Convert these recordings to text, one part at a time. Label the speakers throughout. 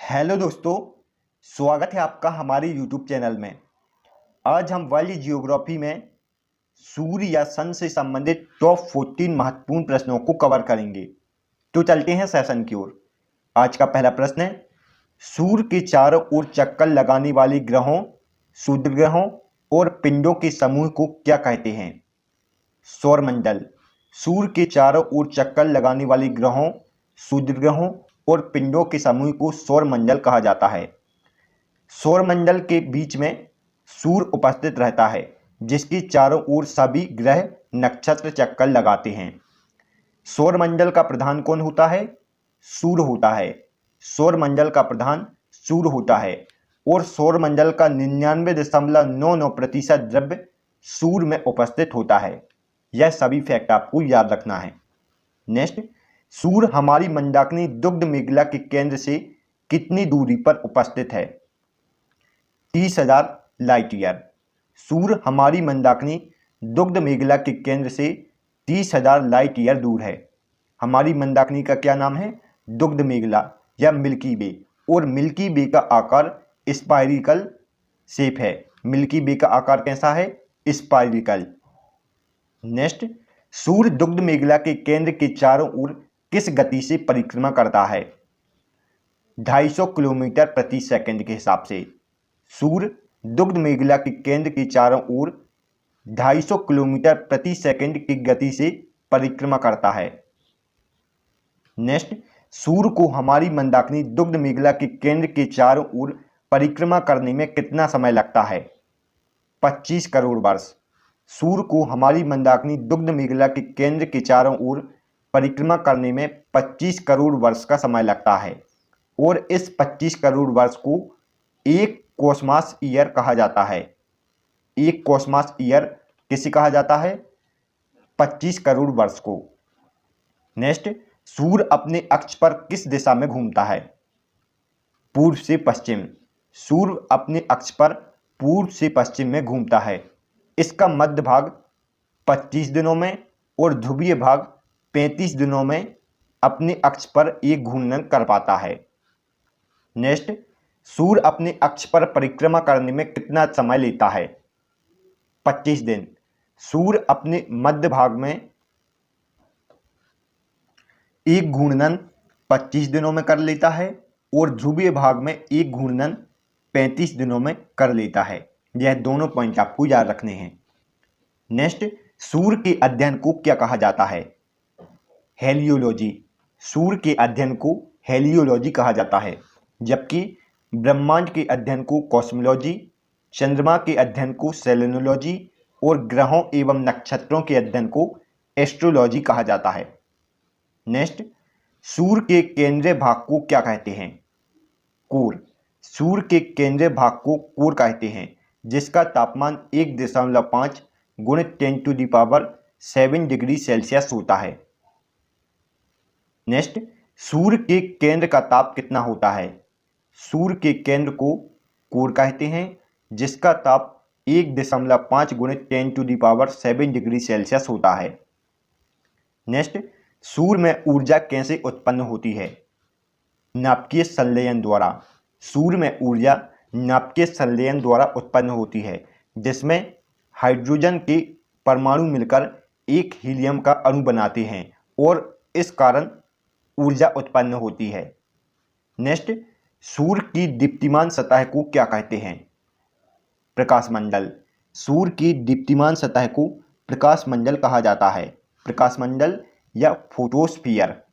Speaker 1: Hello दोस्तों, स्वागत है आपका हमारे यूट्यूब चैनल में। आज हम वर्ल्ड जियोग्राफी में सूर्य या सन से संबंधित टॉप 14 महत्वपूर्ण प्रश्नों को कवर करेंगे। तो चलते हैं सेशन की ओर। आज का पहला प्रश्न है, सूर्य के चारों ओर चक्कर लगाने वाले ग्रहों, क्षुद्र ग्रहों और पिंडों के समूह को क्या कहते हैं? सौरमंडल। सूर्य के चारों ओर चक्कर लगाने वाले ग्रहों, क्षुद्र ग्रहों और पिंडों के समूह को सौरमंडल कहा जाता है। सौरमंडल के बीच में सूर्य उपस्थित रहता है, जिसकी चारों ओर सभी ग्रह नक्षत्र चक्कर लगाते हैं। सौरमंडल का प्रधान कौन होता है? सूर्य होता है। सौरमंडल का प्रधान सूर्य होता है और सौरमंडल का 99.99% द्रव्य सूर्य में उपस्थित होता है। यह सभी फैक्ट आपको याद रखना है। नेक्स्ट, सूर्य हमारी मंदाकिनी दुग्ध मेखला के केंद्र से कितनी दूरी पर उपस्थित है? 30,000 लाइट ईयर। सूर्य हमारी मंदाकिनी दुग्ध मेखला के केंद्र से 30,000 लाइट ईयर दूर है। हमारी मंदाकिनी का क्या नाम है? दुग्ध मेखला या मिल्की वे। और मिल्की वे का आकार स्पाइरिकल शेप है। मिल्की वे का आकार कैसा है? स्पाइरिकल। नेक्स्ट, सूर्य दुग्ध मेखला के केंद्र के चारों ओर किस गति से परिक्रमा करता है? 250 किलोमीटर प्रति सेकंड के हिसाब से। सूर्य दुग्ध मेखला के केंद्र के चारों ओर 250 किलोमीटर प्रति सेकंड की गति से परिक्रमा करता है। नेक्स्ट, सूर्य को हमारी मंदाकिनी दुग्ध मेखला के केंद्र के चारों ओर परिक्रमा करने में कितना समय लगता है? 25 करोड़ वर्ष। सूर्य को हमारी मंदाकिनी दुग्ध मेखला के केंद्र के चारों ओर परिक्रमा करने में 25 करोड़ वर्ष का समय लगता है और इस 25 करोड़ वर्ष को एक कॉस्मॉस ईयर कहा जाता है। एक कॉस्मॉस ईयर किसे कहा जाता है? 25 करोड़ वर्ष को। नेक्स्ट, सूर्य अपने अक्ष पर किस दिशा में घूमता है? पूर्व से पश्चिम। सूर्य अपने अक्ष पर पूर्व से पश्चिम में घूमता है। इसका मध्य भाग 25 दिनों में और ध्रुवीय भाग 35 दिनों में अपने अक्ष पर एक घूर्णन कर पाता है। नेक्स्ट, सूर्य अपने अक्ष पर परिक्रमा करने में कितना समय लेता है? 25 दिन। सूर्य अपने मध्य भाग में एक घूर्णन 25 दिनों में कर लेता है और ध्रुवीय भाग में एक घूर्णन 35 दिनों में कर लेता है। यह दोनों पॉइंट आपको याद रखने हैं। नेक्स्ट, सूर्य के अध्ययन को क्या कहा जाता है? हेलियोलॉजी। सूर्य के अध्ययन को हेलियोलॉजी कहा जाता है, जबकि ब्रह्मांड के अध्ययन को कॉस्मोलॉजी, चंद्रमा के अध्ययन को सेलेनोलॉजी और ग्रहों एवं नक्षत्रों के अध्ययन को एस्ट्रोलॉजी कहा जाता है। नेक्स्ट, सूर्य के केंद्रीय भाग को क्या कहते हैं? कोर। सूर्य के केंद्रीय भाग को कोर कहते हैं, जिसका तापमान 1.5 गुणित 10⁷ डिग्री सेल्सियस होता है। नेक्स्ट, सूर्य के केंद्र का ताप कितना होता है? सूर्य के केंद्र को कोर कहते हैं, जिसका ताप 1.5 गुणित 10⁷ डिग्री सेल्सियस होता है। नेक्स्ट, सूर्य में ऊर्जा कैसे उत्पन्न होती है? नाभिकीय संलयन द्वारा। सूर्य में ऊर्जा नाभिकीय संलयन द्वारा उत्पन्न होती है, जिसमें हाइड्रोजन के परमाणु मिलकर एक हीलियम का अणु बनाते हैं और इस कारण ऊर्जा उत्पन्न होती है। नेक्स्ट, सूर्य की दीप्तिमान सतह को क्या कहते हैं? प्रकाशमंडल। सूर्य की दीप्तिमान सतह को प्रकाशमंडल कहा जाता है। प्रकाशमंडल या फोटोस्फीयर।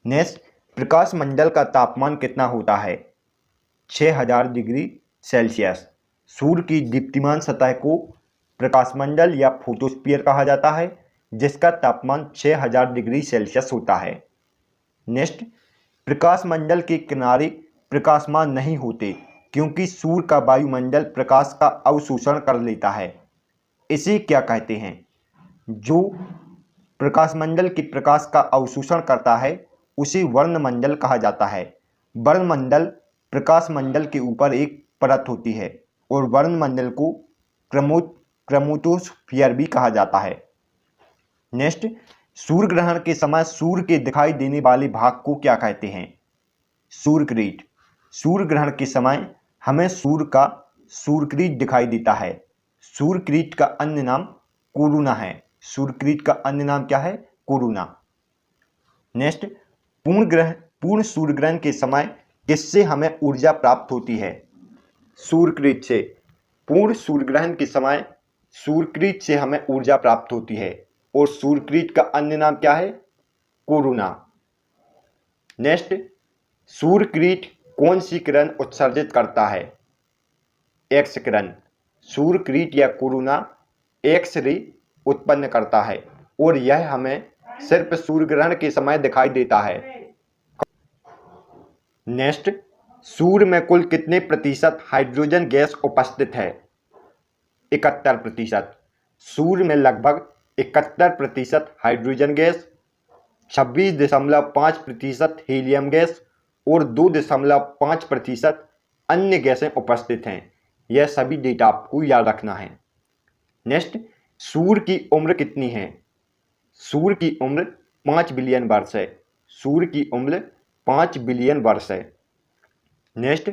Speaker 1: नेक्स्ट, प्रकाशमंडल का तापमान कितना होता है? 6000 डिग्री सेल्सियस। सूर्य की दीप्तिमान सतह को प्रकाशमंडल या फोटोस्फीयर कहा जाता है, जिसका तापमान 6000 डिग्री सेल्सियस होता है। नेक्स्ट, प्रकाशमंडल के किनारे प्रकाशमान नहीं होते, क्योंकि सूर्य का वायुमंडल प्रकाश का अवशोषण कर लेता है। इसे क्या कहते हैं? जो प्रकाशमंडल के प्रकाश का अवशोषण करता है उसे वर्णमंडल कहा जाता है। वर्णमंडल प्रकाशमंडल के ऊपर एक परत होती है और वर्णमंडल को क्रोमेटोस्फीयर भी कहा जाता है। नेक्स्ट, सूर्य ग्रहण के समय सूर्य के दिखाई देने वाले भाग को क्या कहते हैं? सूर्यकृत। सूर्य ग्रहण के समय हमें सूर्य का सूर्यकृत दिखाई देता है। सूर्यकृत का अन्य नाम कोरोना है। सूर्यकृत का अन्य नाम क्या है? कोरोना। नेक्स्ट, पूर्ण सूर्य ग्रहण के समय किससे हमें ऊर्जा प्राप्त होती है? सूर्यकृत से। पूर्ण सूर्य ग्रहण के समय सूर्यकृत से हमें ऊर्जा प्राप्त होती है और सूर्यकृत का अन्य नाम क्या है? कोरोना। नेक्स्ट, सूर्यकृत कौन सी किरण उत्सर्जित करता है? एक्स किरण। सूर्यकृत या कोरोना एक्स रे उत्पन्न करता है और यह हमें सिर्फ सूर्य ग्रहण के समय दिखाई देता है। नेक्स्ट, सूर्य में कुल कितने प्रतिशत हाइड्रोजन गैस उपस्थित है? 71%। सूर्य में लगभग 71% हाइड्रोजन गैस, 26.5% हीलियम गैस और 2.5% अन्य गैसें उपस्थित हैं। यह सभी डेटा आपको याद रखना है। नेक्स्ट, सूर्य की उम्र कितनी है? सूर्य की उम्र 5 बिलियन वर्ष है। सूर्य की उम्र 5 बिलियन वर्ष है। नेक्स्ट,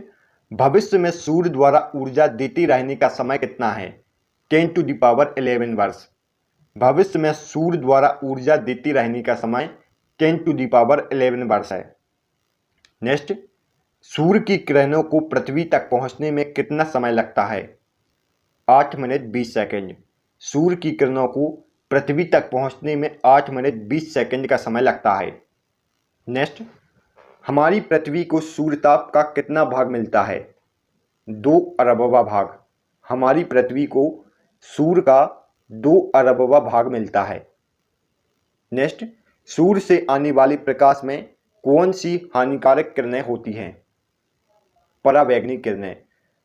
Speaker 1: भविष्य में सूर्य द्वारा ऊर्जा देते रहने का समय कितना है? 10⁻11 वर्ष। भविष्य में सूर्य द्वारा ऊर्जा देते रहने का समय 10⁻11 वर्ष है। नेक्स्ट, सूर्य की किरणों को पृथ्वी तक पहुंचने में कितना समय लगता है? 8 मिनट 20 सेकंड। सूर्य की किरणों को पृथ्वी तक पहुंचने में 8 मिनट 20 सेकंड का समय लगता है। नेक्स्ट, हमारी पृथ्वी को सूर्यताप का कितना भाग मिलता है? 2 अरबवा भाग। हमारी पृथ्वी को सूर्य का 2 अरबवा भाग मिलता है। नेक्स्ट, सूर्य से आने वाले प्रकाश में कौन सी हानिकारक किरणें होती हैं? पराबैंगनी किरणें।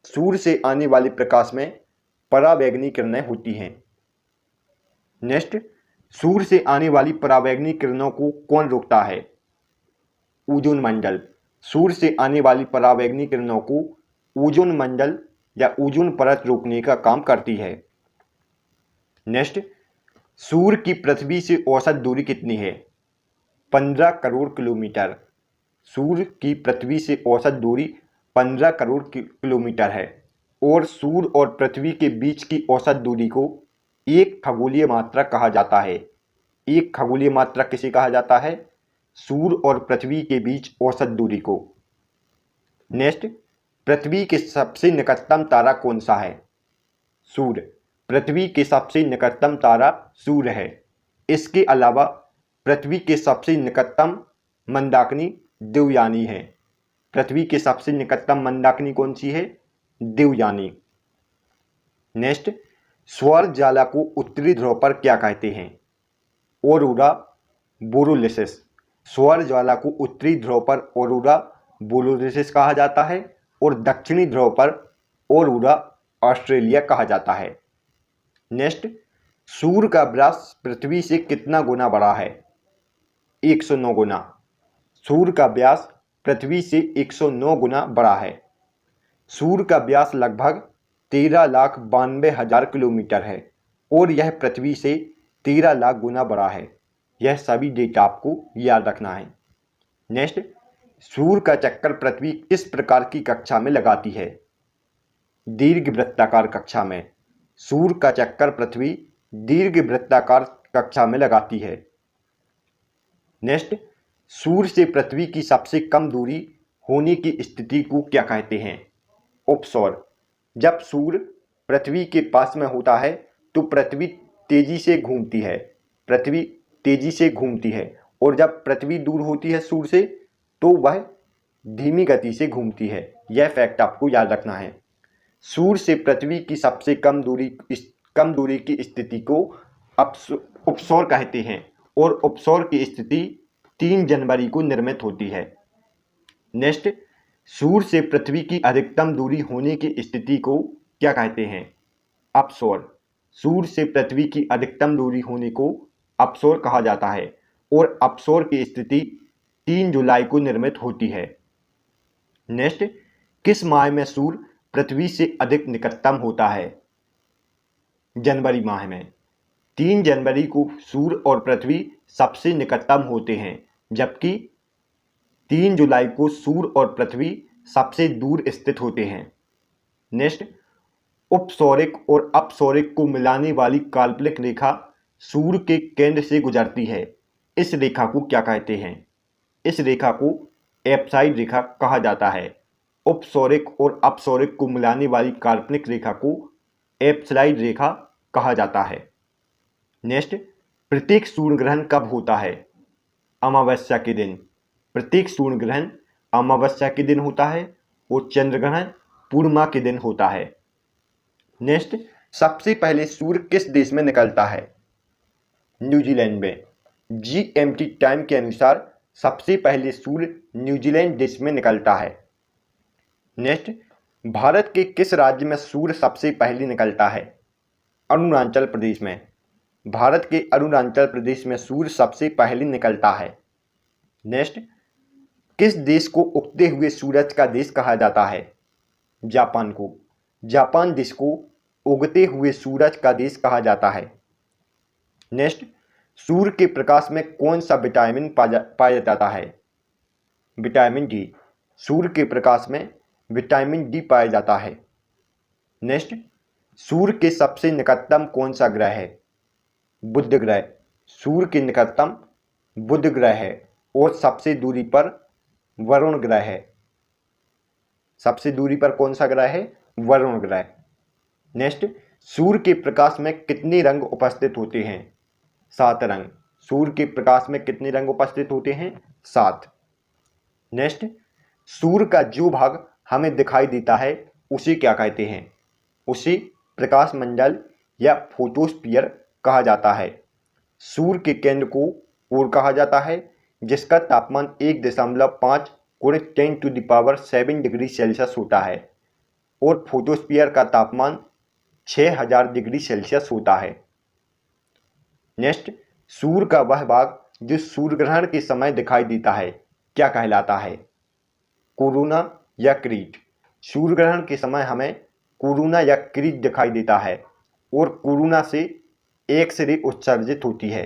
Speaker 1: सूर्य से आने वाले प्रकाश में पराबैंगनी किरणें होती हैं। नेक्स्ट, सूर्य से आने वाली पराबैंगनी किरणों को कौन रोकता है? ओजोन मंडल। सूर्य से आने वाली पराबैंगनी किरणों को ओजोन मंडल या ओजोन परत रोकने का काम करती है। नेक्स्ट, सूर्य की पृथ्वी से औसत दूरी कितनी है? 15 करोड़ किलोमीटर। सूर्य की पृथ्वी से औसत दूरी 15 करोड़ किलोमीटर है और सूर्य और पृथ्वी के बीच की औसत दूरी को एक खगोलीय मात्रा कहा जाता है। एक खगोलीय मात्रा किसे कहा जाता है? सूर्य और पृथ्वी के बीच औसत दूरी को। नेक्स्ट, पृथ्वी के सबसे निकटतम तारा कौन सा है? सूर्य। पृथ्वी के सबसे निकटतम तारा सूर्य है। इसके अलावा पृथ्वी के सबसे निकटतम मंदाकिनी देवयानी है। पृथ्वी के सबसे निकटतम मंदाकिनी कौन सी है? देवयानी। नेक्स्ट, सौर ज्वाला को उत्तरी ध्रुव पर क्या कहते हैं? ऑरोरा बोरोलिसिस। सौर ज्वाला को उत्तरी ध्रुव पर ऑरोरा बोरोलिसिस कहा जाता है और दक्षिणी ध्रुव पर ऑरोरा ऑस्ट्रेलिया कहा जाता है। नेक्स्ट, सूर्य का व्यास पृथ्वी से कितना गुना बड़ा है? 109 गुना। सूर्य का व्यास पृथ्वी से 109 गुना बड़ा है। सूर्य का व्यास लगभग 13,92,000 किलोमीटर है और यह पृथ्वी से 13 लाख गुना बड़ा है। यह सभी डेटा आपको याद रखना है। नेक्स्ट, सूर्य का चक्कर पृथ्वी किस प्रकार की कक्षा में लगाती है? दीर्घवृत्ताकार कक्षा में। सूर्य का चक्कर पृथ्वी दीर्घवृत्ताकार कक्षा में लगाती है। नेक्स्ट, सूर्य से पृथ्वी की सबसे कम दूरी होने की स्थिति को क्या कहते हैं? उपसौर। जब सूर्य पृथ्वी के पास में होता है तो पृथ्वी तेजी से घूमती है। पृथ्वी तेजी से घूमती है और जब पृथ्वी दूर होती है सूर्य से तो वह धीमी गति से घूमती है। यह फैक्ट आपको याद रखना है। सूर्य से पृथ्वी की सबसे कम दूरी की स्थिति को उपसौर कहते हैं और उपसौर की स्थिति 3 जनवरी को निर्मित होती है। नेक्स्ट, सूर्य से पृथ्वी की अधिकतम दूरी होने की स्थिति को क्या कहते हैं? अपसौर। सूर्य से पृथ्वी की अधिकतम दूरी होने को अपसौर कहा जाता है और अपसौर की स्थिति 3 जुलाई को निर्मित होती है। नेक्स्ट, किस माह में सूर्य पृथ्वी से अधिक निकटतम होता है? जनवरी माह में। 3 जनवरी को सूर्य और पृथ्वी सबसे निकटतम होते हैं, जबकि 3 जुलाई को सूर्य और पृथ्वी सबसे दूर स्थित होते हैं। नेक्स्ट, उपसौरिक और अपसौरिक को मिलाने वाली काल्पनिक रेखा सूर्य के केंद्र से गुजरती है। इस रेखा को क्या कहते हैं? इस रेखा को एप्साइड रेखा कहा जाता है। उपसौरिक और अपसौरिक को मिलाने वाली काल्पनिक रेखा को एप्साइड रेखा कहा जाता है। नेक्स्ट, प्रत्येक सूर्य ग्रहण कब होता है? अमावस्या के दिन। प्रत्येक सूर्य ग्रहण अमावस्या के दिन होता है और चंद्र ग्रहण पूर्णिमा के दिन होता है। नेक्स्ट, सबसे पहले सूर्य किस देश में निकलता है? न्यूजीलैंड में। GMT टाइम के अनुसार सबसे पहले सूर्य न्यूजीलैंड देश में निकलता है। नेक्स्ट, भारत के किस राज्य में सूर्य सबसे पहले निकलता है? अरुणाचल प्रदेश में। भारत के अरुणाचल प्रदेश में सूर्य सबसे पहले निकलता है। नेक्स्ट, किस देश को उगते हुए सूरज का देश कहा जाता है? जापान को। जापान देश को उगते हुए सूरज का देश कहा जाता है। नेक्स्ट, सूर्य के प्रकाश में कौन सा विटामिन पाया जाता है? Vitamin D. सूर्य के प्रकाश में विटामिन डी पाया जाता है। नेक्स्ट, सूर्य के सबसे निकटतम कौन सा ग्रह है? बुध ग्रह। सूर्य के निकटतम बुध ग्रह है और सबसे दूरी पर वरुण ग्रह है। सबसे दूरी पर कौन सा ग्रह है? वरुण ग्रह। नेक्स्ट, सूर्य के प्रकाश में कितने रंग उपस्थित होते हैं? 7 रंग। सूर्य के प्रकाश में कितने रंग उपस्थित होते हैं? 7। नेक्स्ट, सूर्य का जो भाग हमें दिखाई देता है उसे क्या कहते हैं? उसे प्रकाश मंडल या फोटोस्फीयर कहा जाता है। सूर्य के केंद्र को कोर कहा जाता है, जिसका तापमान 1.5 × 10⁻7 डिग्री सेल्सियस होता है और फोटोस्फीयर का तापमान 6000 डिग्री सेल्सियस होता है। नेक्स्ट, सूर्य का वह भाग जो सूर्य ग्रहण के समय दिखाई देता है क्या कहलाता है? कोरोना या क्रीट। सूर्य ग्रहण के समय हमें कोरोना या क्रीट दिखाई देता है और कोरोना से एक्स-रे उत्सर्जित होती है।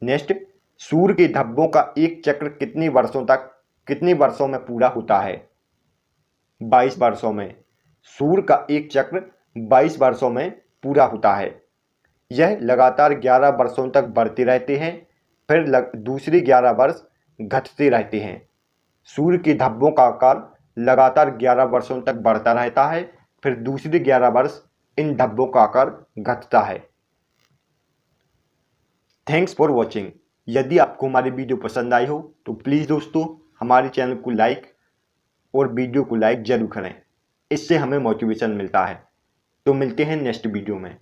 Speaker 1: नेक्स्ट, सूर्य के धब्बों का एक चक्र कितने वर्षों में पूरा होता है? 22 वर्षों में। सूर्य का एक चक्र 22 वर्षों में पूरा होता है। यह लगातार 11 वर्षों तक बढ़ते रहते हैं, फिर दूसरे 11 वर्ष घटते रहते हैं। सूर्य के धब्बों का आकार लगातार 11 वर्षों तक बढ़ता रहता है, फिर दूसरे 11 वर्ष इन धब्बों का आकार घटता है। Thanks for watching. यदि आपको हमारी वीडियो पसंद आई हो तो प्लीज़ दोस्तों हमारे चैनल को लाइक और वीडियो को लाइक ज़रूर करें। इससे हमें मोटिवेशन मिलता है। तो मिलते हैं नेक्स्ट वीडियो में।